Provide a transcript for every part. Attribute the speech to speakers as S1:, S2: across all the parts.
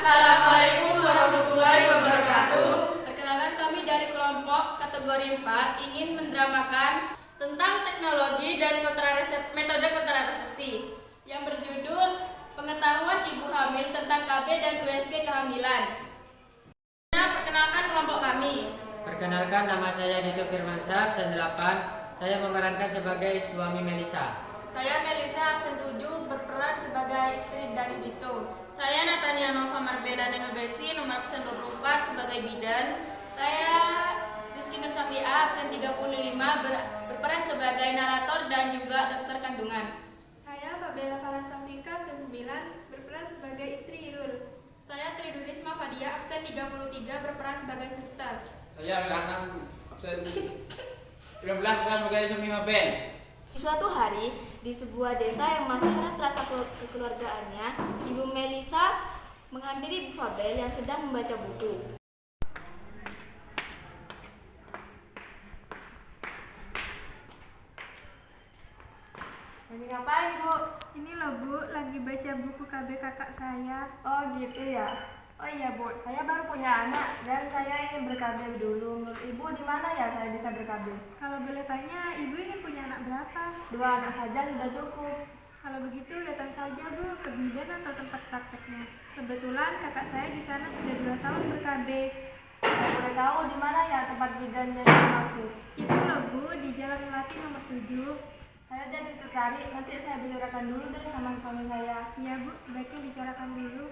S1: Assalamualaikum warahmatullahi wabarakatuh.
S2: Perkenalkan, kami dari kelompok kategori 4 ingin mendramakan
S1: Tentang teknologi dan metode kontrasepsi
S2: yang berjudul Pengetahuan Ibu Hamil tentang KB dan USG kehamilan.
S1: Perkenalkan kelompok kami.
S3: Perkenalkan, nama saya Dito Firmansyah, absen 8. Saya memerankan sebagai suami Melisa.
S2: Saya Melisa, absen 7, berperan sebagai istri dari Dito.
S1: Saya Natania Nova Marbella Nenobesi, nomor absen 24 sebagai bidan.
S2: Saya Rizky Nur Safia, absen 35, berperan sebagai narator dan juga dokter kandungan.
S4: Saya Fabella Farah Safika, absen 9, berperan sebagai istri Irul.
S2: Saya Tridurisma Fadia, absen 33, berperan sebagai suster.
S5: Saya Wiranam, absen 13, berperan sebagai suami Maben.
S2: Suatu hari, di sebuah desa yang masih erat rasa kekeluargaannya, Ibu Melisa menghampiri Ibu Fabel yang sedang membaca buku. Lagi ngapain, Bu?
S4: Ini loh Bu, lagi baca buku KB kakak saya.
S2: Oh gitu ya. Oh iya Bu, saya baru punya anak dan saya ingin berKB dulu. Menurut Ibu di mana ya saya bisa berKB?
S4: Kalau boleh tanya, Ibu ingin punya anak berapa?
S2: 2 anak saja sudah cukup.
S4: Kalau begitu datang saja Bu ke bidan atau tempat prakteknya. Kebetulan kakak saya di sana sudah 2 tahun berKB.
S2: Saya boleh tahu di mana ya tempat bidannya yang dimaksud?
S4: Itu loh Bu, di Jalan Melati nomor 7.
S2: Saya jadi tertarik, nanti saya bicarakan dulu deh sama suami saya.
S4: Iya Bu, sebaiknya bicarakan dulu.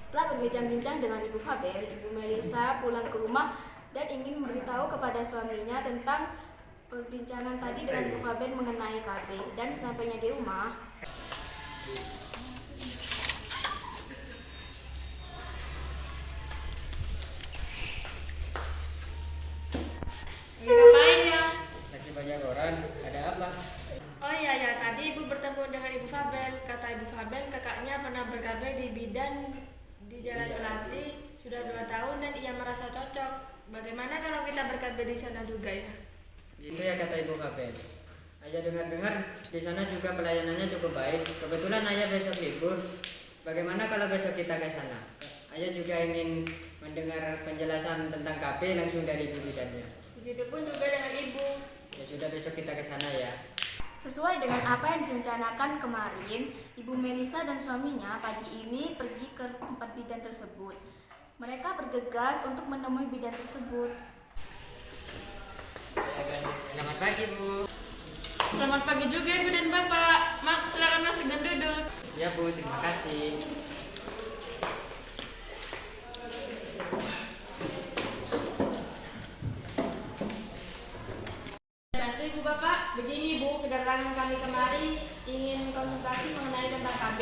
S2: Setelah berbincang-bincang dengan Ibu Fabel, Ibu Melisa pulang ke rumah dan ingin memberitahu kepada suaminya tentang perbincangan tadi dengan Ibu Fabel mengenai KB. Dan sesampainya di rumah, ngapain ya?
S3: Lagi baca koran, ada apa?
S2: Oh iya ya, tadi Ibu bertemu dengan Ibu Fabel. Kata Ibu Fabel, kakaknya pernah berKB di bidan di Jalan Melati sudah 2 tahun dan ia merasa cocok. Bagaimana kalau kita berKB di sana juga ya?
S3: Gitu ya kata Ibu Fabel. Ayah dengar-dengar di sana juga pelayanannya cukup baik. Kebetulan ayah besok libur. Bagaimana kalau besok kita ke sana? Ayah juga ingin mendengar penjelasan tentang KB langsung dari ibu bidannya.
S2: Begitupun juga dengan Ibu.
S3: Ya sudah, besok kita ke sana ya.
S2: Sesuai dengan apa yang direncanakan kemarin, Ibu Melisa dan suaminya pagi ini pergi ke tempat bidan tersebut. Mereka bergegas untuk menemui bidan tersebut.
S3: Selamat pagi Bu.
S1: Selamat pagi juga Ibu dan Bapak. Silakan masuk dan duduk.
S3: Ya Bu, terima kasih.
S1: Bantu Ibu Bapak. Begini Bu, kedatangan kami kemari ingin konsultasi mengenai tentang KB.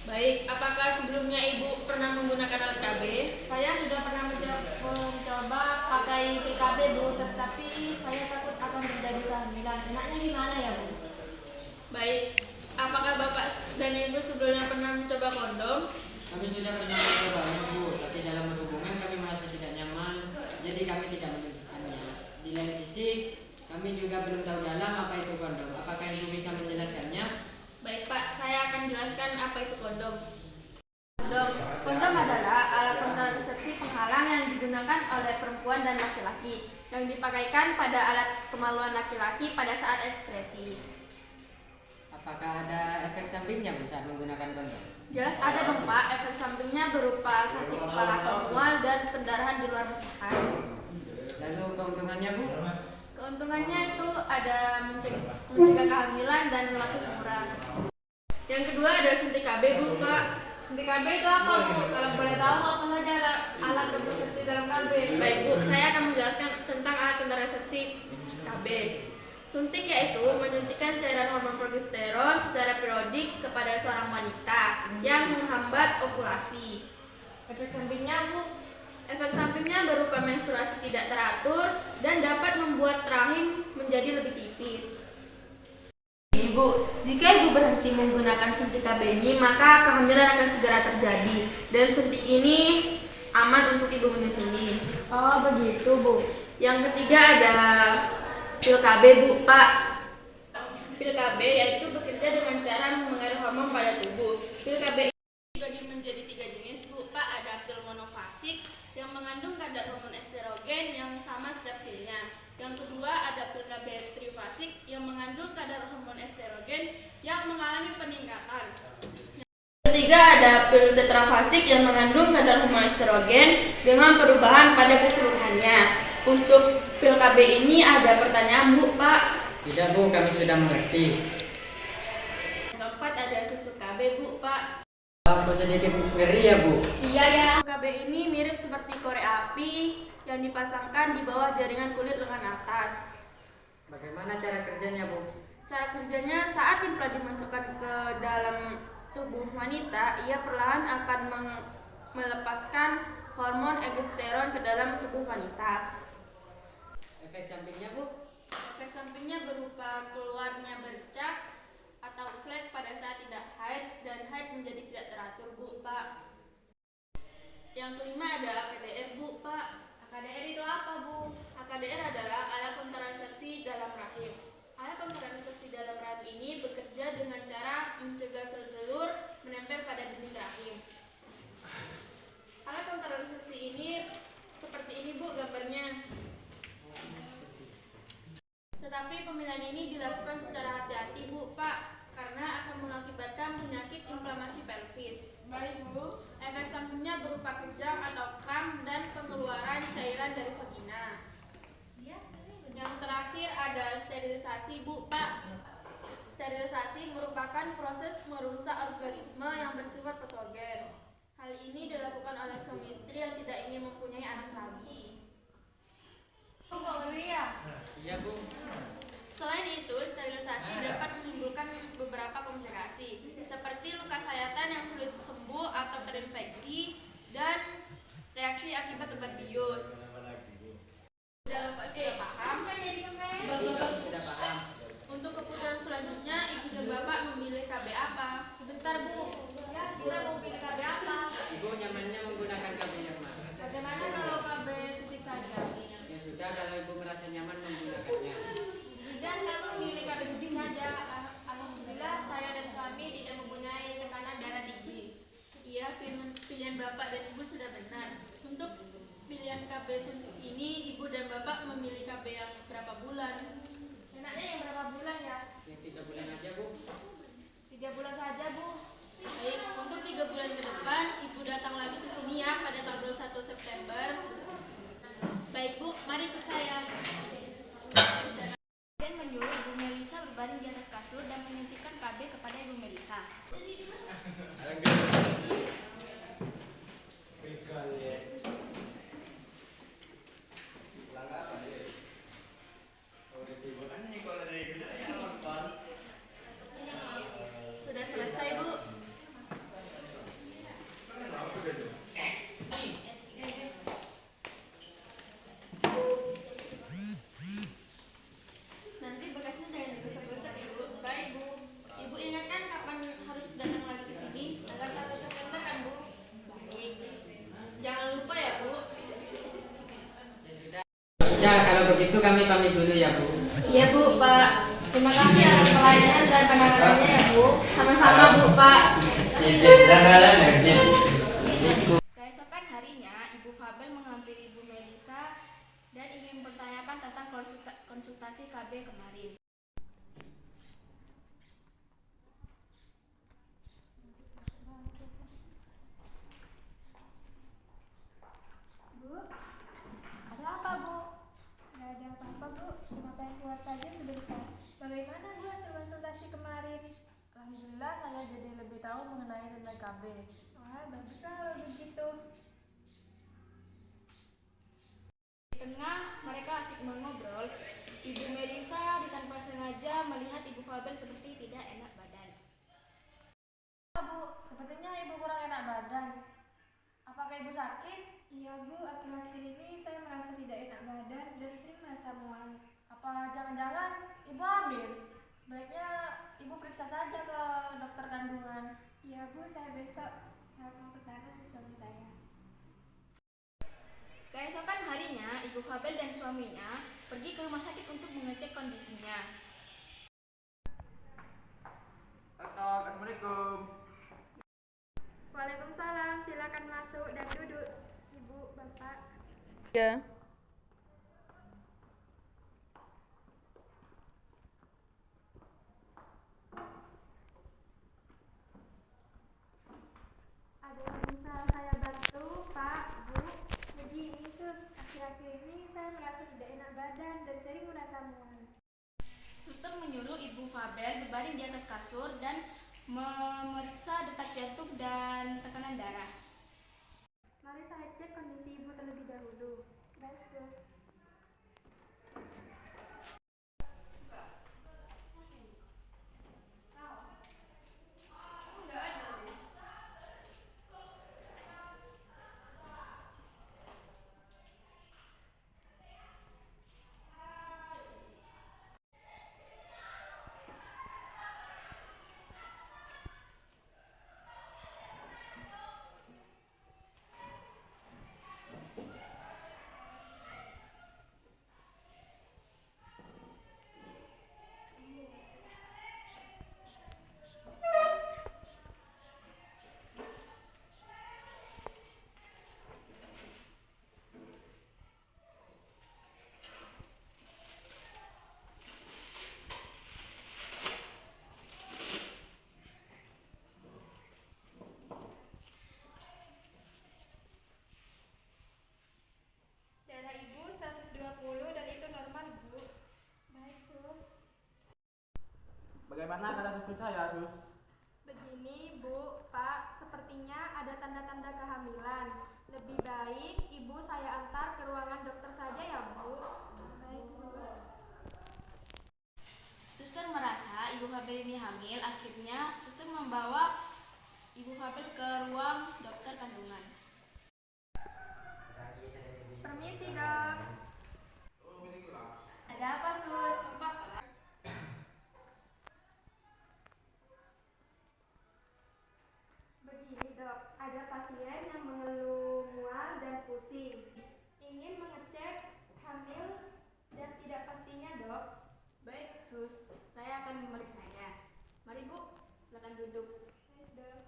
S1: Baik, apakah sebelumnya Ibu pernah menggunakan alat KB? Saya sudah pernah mencoba pakai PKB Bu, tetapi saya takut akan terjadi kehamilan. Enaknya gimana ya Bu? Baik, apakah Bapak dan Ibu sebelumnya pernah mencoba kondom?
S3: Kami sudah pernah mencobanya Bu, tapi dalam berhubungan kami merasa tidak nyaman, jadi kami tidak menunjukkannya. Di lain sisi, kami juga belum tahu dalam apa itu kondom. Apakah Ibu bisa menjelaskannya?
S1: Baik Pak, saya akan jelaskan apa itu kondom.
S2: Kondom adalah alat kontrasepsi penghalang yang digunakan oleh perempuan dan laki-laki, yang dipakaikan pada alat kemaluan laki-laki pada saat ekskresi.
S3: Apakah ada efek sampingnya Bu saat menggunakan kondom?
S2: Jelas ada dong Pak, efek sampingnya berupa sakit kepala atau mual dan pendarahan di luar masakan.
S3: Lalu keuntungannya Bu?
S2: Keuntungannya itu ada mencegah kehamilan dan melatih ukuran.
S1: Yang kedua ada suntik KB Bu Pak.
S2: Suntik KB itu apa Bu? Kalau boleh tahu apa saja alat kontrasepsi dalam KB?
S1: Baik Bu, saya akan menjelaskan tentang alat kontrasepsi KB. Suntik yaitu menyuntikkan cairan hormon progesteron secara periodik kepada seorang wanita yang menghambat ovulasi.
S2: Efek sampingnya Bu?
S1: Efek sampingnya berupa menstruasi tidak teratur dan dapat membuat rahim menjadi lebih tipis. Ibu, jika Ibu berhenti menggunakan suntik KB ini, maka kehamilan akan segera terjadi. Dan suntik ini aman untuk Ibu menyusui.
S2: Oh begitu Bu.
S1: Yang ketiga ada pil KB Bu Pak. Pil KB yaitu bekerja dengan cara mengalir hormon pada tubuh. Pil KB ini bagi menjadi 3 jenis, Bu. Pak, ada pil monofasik yang mengandung kadar hormon estrogen yang sama setiap pilnya. Yang kedua, ada pil KB trifasik yang mengandung kadar hormon estrogen yang mengalami peningkatan. Ketiga, ada pil tetrafasik yang mengandung kadar hormon estrogen dengan perubahan pada keseluruhannya. Untuk pil KB ini ada pertanyaan, Bu, Pak.
S3: Tidak Bu, kami sudah mengerti.
S1: Yang keempat, ada susu KB, Bu, Pak.
S3: Aku sedikit ngeri ya Bu.
S1: Iya ya. Susu KB ini mirip seperti korek api yang dipasangkan di bawah jaringan kulit lengan atas.
S3: Bagaimana cara kerjanya Bu?
S1: Cara kerjanya, saat implan dimasukkan ke dalam tubuh wanita, ia perlahan akan melepaskan hormon egesteron ke dalam tubuh wanita.
S3: Efek sampingnya Bu?
S1: Efek sampingnya berupa keluarnya bercak atau flek pada saat tidak haid dan haid menjadi tidak teratur, Bu, Pak. Yang kelima, ada AKDR, Bu, Pak. AKDR itu apa, Bu? AKDR adalah alat kontrasepsi dalam rahim. Alat kontrasepsi dalam rahim ini bekerja dengan cara mencegah sel telur menempel pada dinding rahim. Alat kontrasepsi ini seperti ini, Bu, gambarnya. Tetapi pemilihan ini dilakukan secara hati-hati, Bu, Pak, karena akan mengakibatkan penyakit inflamasi pelvis. Baik, Bu. Efek sampingnya berupa kejang atau kram dan pengeluaran cairan dari vagina. Yang terakhir ada sterilisasi, Bu, Pak. Sterilisasi merupakan proses merusak organisme yang bersifat patogen. Hal ini dilakukan oleh suami istri yang tidak ingin mempunyai anak lagi. Bu,
S3: Iya Bu.
S1: selain itu, sterilisasi dapat menimbulkan beberapa komplikasi, seperti luka sayatan yang sulit sembuh atau terinfeksi, dan reaksi akibat obat bius. Sudah paham?
S3: Sudah paham.
S1: Untuk keputusan selanjutnya, Ibu dan Bapak memilih KB apa? Sebentar, Bu. Kita mau pilih KB apa?
S3: Ibu nyamannya menggunakan KB yang mana?
S1: Bagaimana kalau KB suntik saja?
S3: Ya sudah, kalau Ibu merasa nyaman menggunakannya.
S1: Dan kami memilih KB suntik saja. Alhamdulillah, saya dan suami tidak mempunyai tekanan darah tinggi. Iya, pilihan Bapak dan Ibu sudah benar. Untuk pilihan KB suntik ini, Ibu dan Bapak memilih KB yang berapa bulan? Enaknya yang berapa bulan ya?
S3: Yang 3 bulan aja Bu.
S1: 3 bulan saja, Bu. Baik, untuk 3 bulan ke depan, Ibu datang lagi ke sini ya pada tanggal 1 September. Baik, Bu, mari ikut saya. Dan menyuruh Ibu Melisa berbaring di atas kasur dan menyuntikkan KB kepada Ibu Melisa. Sudah selesai, Bu. Nanti bekasnya jangan digosok-gosok ya, Bu. Baik, Bu. Ibu ingatkan kapan harus datang lagi ke sini? Tanggal 1 September kan, Bu? Baik. Jangan lupa ya, Bu.
S3: Ya sudah. Sudah, kalau begitu kami pamit dulu ya Bu.
S1: Iya, Bu, Pak. Terima kasih atas pelayanan dan penanganannya ya, Bu. Sama-sama, Bu, Pak. Keesokan harinya, Ibu Fabel menghampiri Ibu Melisa dan ingin bertanyakan tentang konsultasi KB kemarin.
S4: Bu, ada apa, Bu? Nggak ada apa-apa, Bu. Cuma pengen keluar saja sebentar. Bagaimana, Bu, hasil konsultasi kemarin?
S2: Alhamdulillah, saya jadi lebih tahu mengenai tentang KB.
S4: Wah, baguslah kalau begitu.
S1: Di tengah mereka asik mengobrol, Ibu Melisa tanpa sengaja melihat Ibu Fabel seperti tidak enak badan.
S2: Bu, sepertinya Ibu kurang enak badan. Apakah Ibu sakit?
S4: Iya, Bu, akhir-akhir ini saya merasa tidak enak badan dan sering merasa mual.
S2: Apa jangan-jangan Ibu hamil? Sebaiknya Ibu periksa saja ke dokter kandungan.
S4: Iya, Bu, saya besok mau ke sana dengan suami saya.
S1: Keesokan harinya, Ibu Fabel dan suaminya pergi ke rumah sakit untuk mengecek kondisinya.
S5: Assalamualaikum.
S4: Waalaikumsalam. silakan masuk dan duduk, Ibu, Bapak.
S1: Ya.
S4: Ada yang bisa saya bantu, Pak, Bu? Begini, Sus. Akhir-akhir ini saya merasa tidak enak badan dan sering merasa mual.
S1: Suster menyuruh Ibu Fabel berbaring di atas kasur dan memeriksa detak jantung dan tekanan darah.
S4: Mari saya cek kondisi Ibu terlebih dahulu. Baik, Sus.
S2: Darah Ibu 120 dan itu normal, Bu.
S4: Baik, Sus.
S5: Bagaimana keadaan istri saya, Sus?
S2: Begini, Bu, Pak, sepertinya ada tanda-tanda kehamilan. Lebih baik Ibu saya antar ke ruangan dokter saja ya, Bu.
S4: Baik, Sus.
S1: Suster merasa Ibu Fabel ini hamil, akhirnya suster membawa Ibu Fabel ke ruang dokter kandungan.
S2: Permisi, Dok.
S1: Ada apa, Sus?
S2: Begini, Dok, ada pasien yang mengeluh mual dan pusing. Ingin mengecek hamil dan tidak pastinya, Dok.
S1: Baik, Sus. Saya akan memeriksanya. Mari, Bu. Silakan duduk.
S2: Baik, Dok.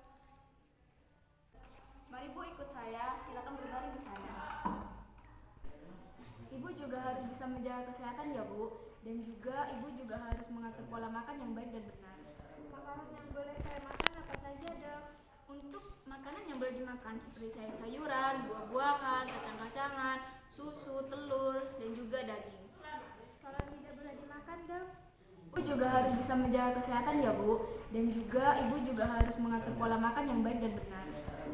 S1: Mari, Bu, ikut saya. Silakan berbaring di sana. Ibu juga harus bisa menjaga kesehatan ya, Bu. Dan juga Ibu juga harus mengatur pola makan yang baik dan benar.
S4: Makanan yang boleh saya makan apa saja, Dok?
S1: Untuk makanan yang boleh dimakan seperti sayur-sayuran, buah-buahan, kacang-kacangan, susu, telur, dan juga daging.
S4: Kalau tidak boleh dimakan, Dok?
S1: Ibu juga harus bisa menjaga kesehatan ya, Bu. Dan juga Ibu juga harus mengatur pola makan yang baik dan benar.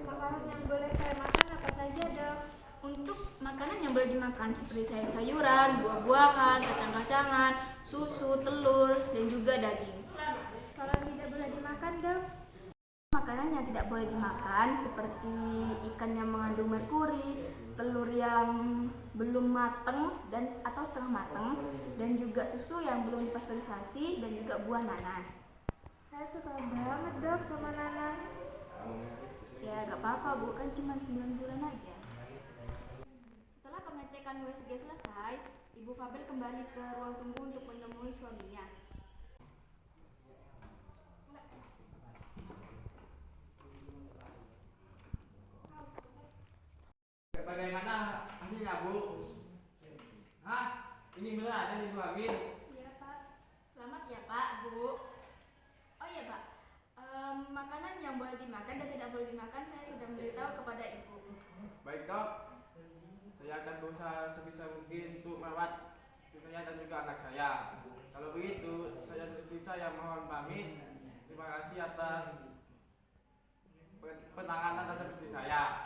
S4: Makanan yang boleh saya makan apa saja, Dok?
S1: Untuk makanan yang boleh dimakan seperti sayur-sayuran, buah-buahan, kacang-kacangan, susu, telur, dan juga daging.
S4: Kalau tidak boleh dimakan, Dok?
S1: Makanan yang tidak boleh dimakan seperti ikan yang mengandung merkuri, telur yang belum matang dan atau setengah matang, dan juga susu yang belum dipasteurisasi dan juga buah nanas.
S4: Saya suka banget, Dok, sama nanas.
S1: Ya gak apa-apa, Bu, kan cuma 9 bulan aja. Setelah pengecekan USG selesai, Ibu Fabel kembali ke ruang tunggu untuk menemui suaminya.
S5: Bagaimana hasilnya, Bu? Hah? Ini benar ada ibu hamil?
S4: Iya, Pak.
S1: Selamat ya, Pak, Bu. Oh iya, Pak. Makanan yang boleh dimakan dan tidak boleh dimakan saya sudah memberitahu kepada Ibu.
S5: Baik, Dok. Saya akan berusaha sebisa mungkin untuk merawat istri saya dan juga anak saya. Kalau begitu, saya dan istri saya mohon pamit. Terima kasih atas penanganan terhadap istri saya.